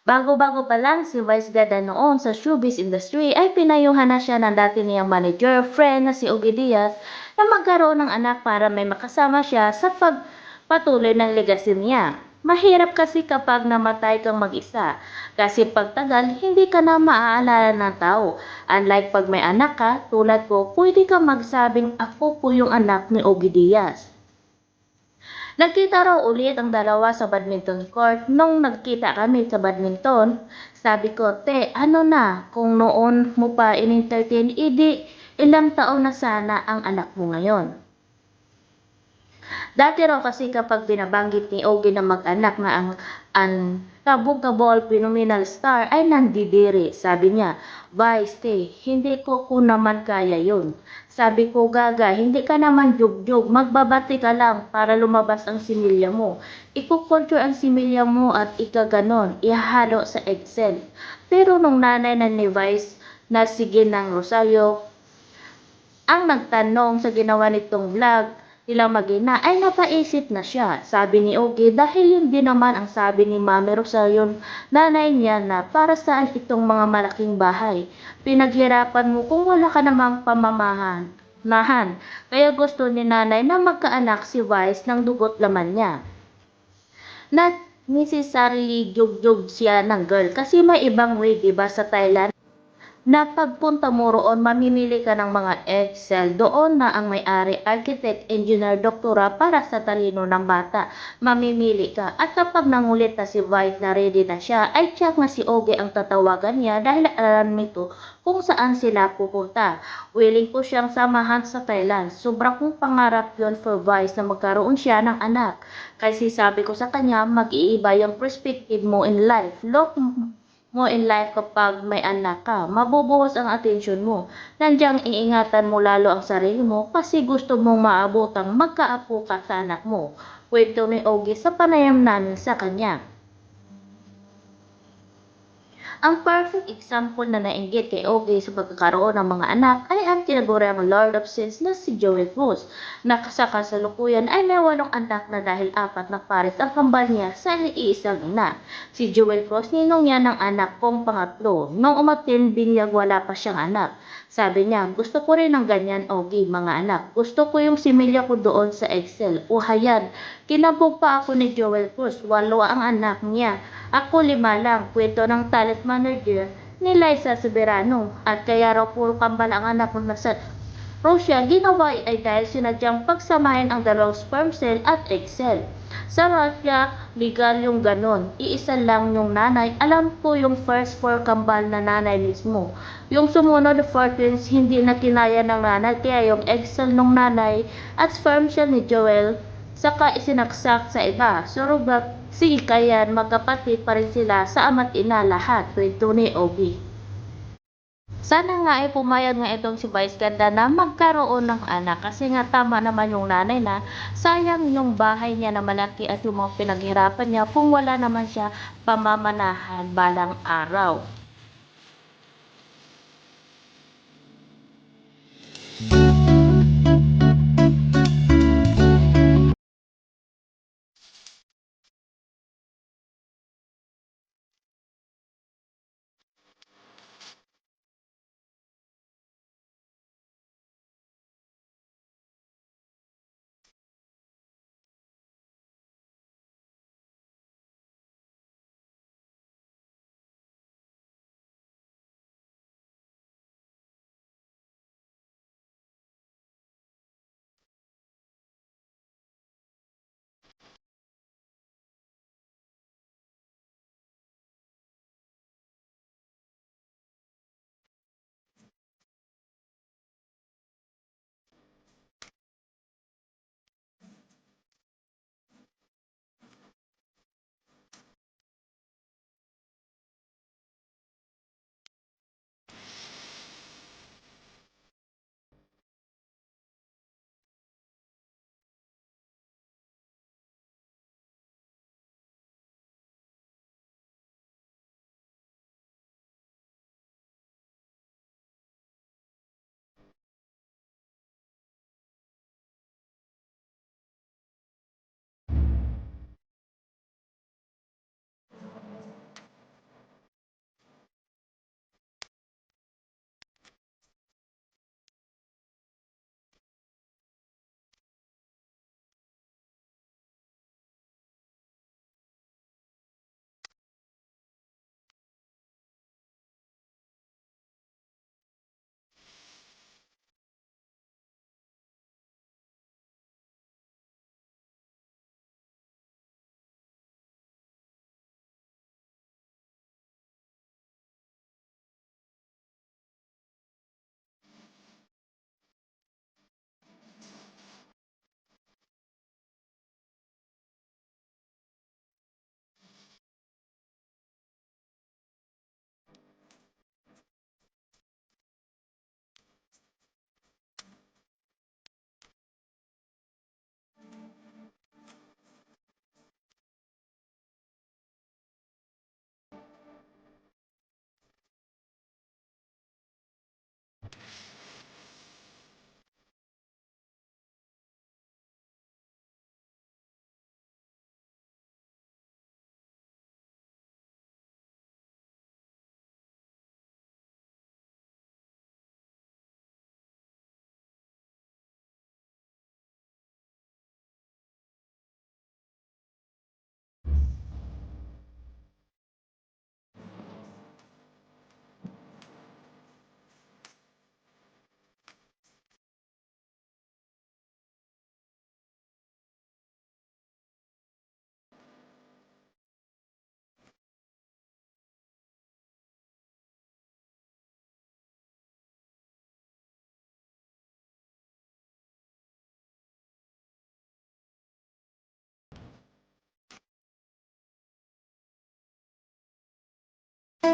Bago-bago pa lang si Vice ganda noon sa showbiz industry ay pinayuhan na siya ng dati niyang manager friend na si Ogie Diaz na magkaroon ng anak para may makasama siya sa pagpatuloy ng legacy niya. Mahirap kasi kapag namatay kang mag-isa, kasi pagtagal hindi ka na maaalala ng tao. Unlike pag may anak ka, tulad ko, pwede kang magsabing ako po yung anak ni Ogie Diaz. Nagkita raw ulit ang dalawa sa badminton court nung nagkita kami sa badminton. Sabi ko, te, ano na, kung noon mo pa in-entertain, idi ilang taon na sana ang anak mo ngayon. Dati raw kasi kapag binabanggit ni Ogie na mag-anak na ang kabog-kabol phenomenal star ay nandidiri. Sabi niya, Vice, hindi ko naman kaya yun. Sabi ko, Gaga, hindi ka naman jugjug. Magbabati ka lang para lumabas ang similya mo. Ikukontrol ang similya mo at ikaganon, ihalo sa Excel. Pero nung nanay na ni Vice na sige ng Rosario, ang nagtanong sa ginawa nitong vlog nilang mag-ina ay napaisip na siya. Sabi ni Ogie dahil yun din naman ang sabi ni Mami Rosario nanay niya na para saan itong mga malaking bahay. Pinaghirapan mo kung wala ka namang pamamahan. Kaya gusto ni nanay na magkaanak si Vice ng dugot laman niya. Not necessarily jug-jug siya ng girl kasi may ibang way diba sa Thailand na pagpunta mo roon mamimili ka ng mga Excel. Doon na ang may-ari, architect, engineer, doktora para sa talino ng bata. Mamimili ka. At kapag nangulit na si White na ready na siya, ay tiyak na si Ogie ang tatawagan niya dahil alam nito kung saan sila pupunta. Willing po siyang samahan sa Thailand. Sobrang kong pangarap yon for Vice na magkaroon siya ng anak. Kasi sabi ko sa kanya, mag-iiba yung perspective mo in life. Look mo in life kapag may anak ka, mabubuhos ang atensyon mo. Nandiyan iingatan mo lalo ang sarili mo kasi gusto mong maabotang magkaapo ka sa anak mo. Kwento ni Ogie sa panayam namin sa kanya. Ang perfect example na nainggit kay Ogie sa pagkakaroon ng mga anak ay ang tinaguriang Lord of Sins na si Joel Cruz, na sa kasalukuyan ay may 8 anak na dahil 4 na pares ang kambal niya sa iisang ina. Si Joel Cruz ninong niya ng anak kong pangatlo. Nung umatin binyag wala pa siyang anak. Sabi niya, gusto ko rin ng ganyan, Ogie, mga anak. Gusto ko yung similya ko doon sa Excel. Uhayan, kinabog pa ako ni Joel Cruz, 8 ang anak niya. Ako 5 lang, kwento ng talent manager ni Liza Soberano. At kaya raw puro kambal ang anak ng nasa Russia, ginawa ay dahil sinadyang pagsamahin ang dalawang sperm cell at egg cell. Sa Russia, legal yung ganon. Iisa lang yung nanay. Alam ko yung first 4 kambal na nanay mismo. Yung sumunod 4 twins, hindi na kinaya ng nanay. Kaya yung egg cell ng nanay at sperm cell ni Joel saka isinaksak sa iba. Surugat si Ikayan, magkapatid pa rin sila sa ama't ina lahat. Kwento ni Ogie. Sana nga ay pumayag nga itong si Vice Ganda na magkaroon ng anak kasi nga tama naman yung nanay na sayang yung bahay niya na malaki at yung mga pinaghirapan niya kung wala naman siya pamamanahan balang araw.